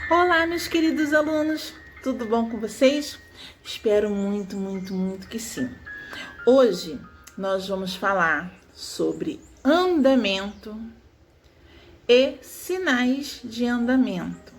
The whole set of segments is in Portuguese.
Olá, meus queridos alunos, tudo bom com vocês? Espero muito que sim. Hoje nós vamos falar sobre andamento e sinais de andamento.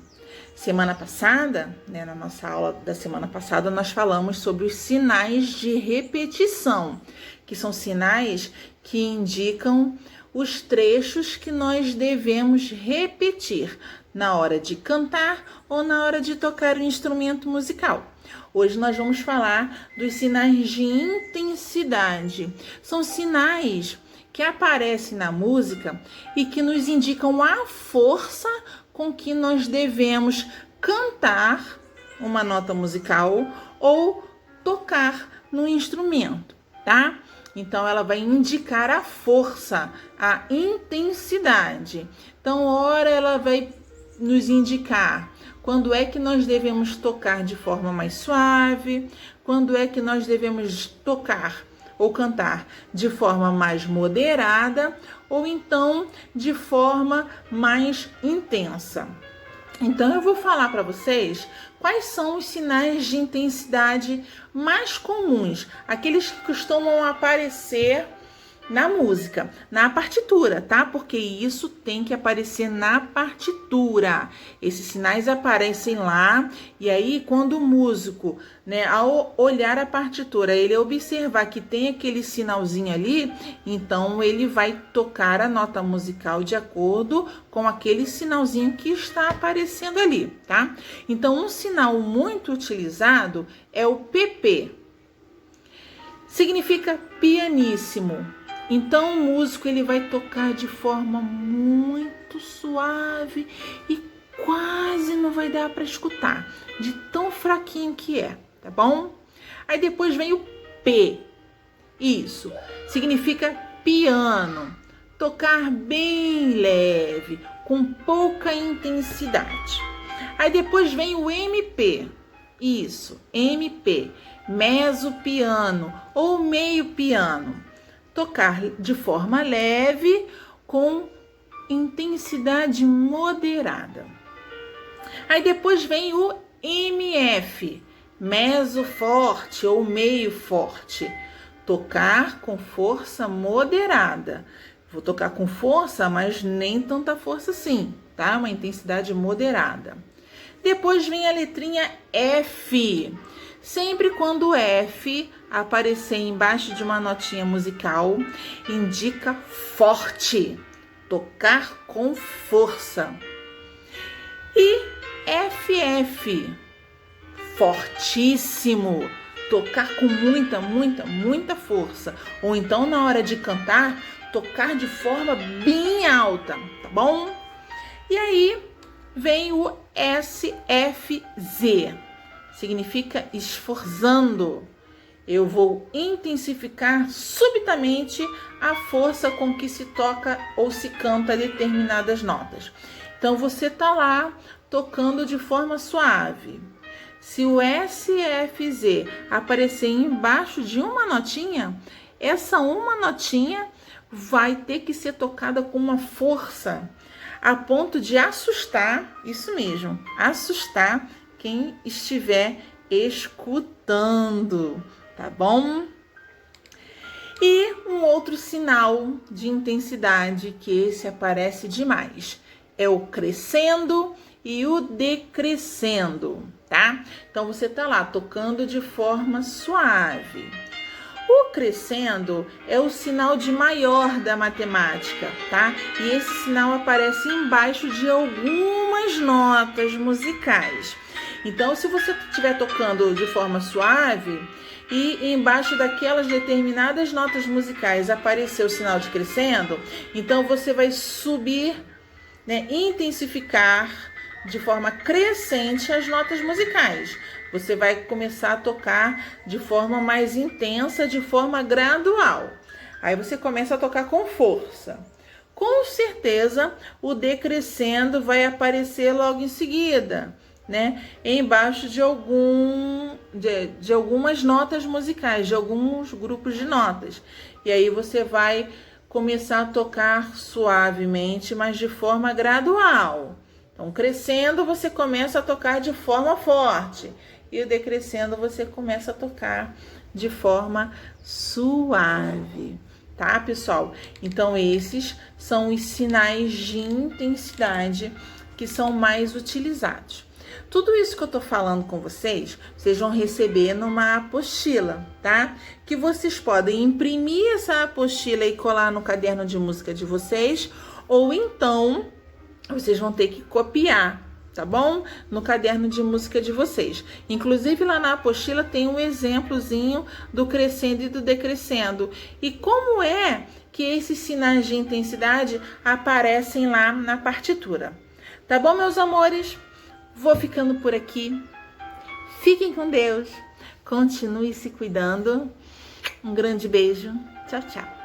Semana passada, na nossa aula da semana passada, nós falamos sobre os sinais de repetição, que são sinais que indicam os trechos que nós devemos repetir na hora de cantar ou na hora de tocar o instrumento musical. Hoje nós vamos falar dos sinais de intensidade. São sinais que aparecem na música e que nos indicam a força com que nós devemos cantar uma nota musical ou tocar no instrumento, tá? Então, ela vai indicar a força, a intensidade. Então, ora, ela vai nos indicar quando é que nós devemos tocar de forma mais suave, quando é que nós devemos tocar ou cantar de forma mais moderada ou então de forma mais intensa. Então eu vou falar para vocês quais são os sinais de intensidade mais comuns, aqueles que costumam aparecer na música, na partitura, tá? Porque isso tem que aparecer na partitura. Esses sinais aparecem lá e aí quando o músico, ao olhar a partitura, ele observar que tem aquele sinalzinho ali, então ele vai tocar a nota musical de acordo com aquele sinalzinho que está aparecendo ali, tá? Então, um sinal muito utilizado é o PP. Significa pianíssimo. Então o músico ele vai tocar de forma muito suave e quase não vai dar para escutar, de tão fraquinho que é, tá bom? Aí depois vem o P. Isso significa piano, tocar bem leve, com pouca intensidade. Aí depois vem o MP. Isso, MP, mezzo piano ou meio piano. Tocar de forma leve, com intensidade moderada. Aí depois vem o MF, mezzo forte ou meio forte. Tocar com força moderada. Vou tocar com força, mas nem tanta força assim, tá? Uma intensidade moderada. Depois vem a letrinha F. Sempre quando o F aparecer embaixo de uma notinha musical, indica forte, tocar com força. E FF, fortíssimo, tocar com muita força. Ou então, na hora de cantar, tocar de forma bem alta, tá bom? E aí vem o SFZ. Significa esforçando. Eu vou intensificar subitamente a força com que se toca ou se canta determinadas notas. Então, você tá lá tocando de forma suave. Se o SFZ aparecer embaixo de uma notinha, essa uma notinha vai ter que ser tocada com uma força a ponto de assustar, isso mesmo, assustar quem estiver escutando, tá bom? E um outro sinal de intensidade que esse aparece demais é o crescendo e o decrescendo, tá? Então você tá lá tocando de forma suave. O crescendo é o sinal de maior da matemática, tá? E esse sinal aparece embaixo de algumas notas musicais. Então, se você estiver tocando de forma suave e embaixo daquelas determinadas notas musicais aparecer o sinal de crescendo, então você vai subir, intensificar de forma crescente as notas musicais. Você vai começar a tocar de forma mais intensa, de forma gradual. Aí você começa a tocar com força. Com certeza, o decrescendo vai aparecer logo em seguida, embaixo de algumas notas musicais, de alguns grupos de notas. E aí você vai começar a tocar suavemente, mas de forma gradual, Então, crescendo, você começa a tocar de forma forte. E o decrescendo, você começa a tocar de forma suave. Tá, pessoal? Então, esses são os sinais de intensidade que são mais utilizados. Tudo isso que eu tô falando com vocês, vocês vão receber numa apostila, tá? Que vocês podem imprimir essa apostila e colar no caderno de música de vocês, ou então vocês vão ter que copiar, tá bom? No caderno de música de vocês. Inclusive lá na apostila tem um exemplozinho do crescendo e do decrescendo. E como é que esses sinais de intensidade aparecem lá na partitura. Tá bom, meus amores? Vou ficando por aqui. Fiquem com Deus. Continue se cuidando. Um grande beijo. Tchau, tchau.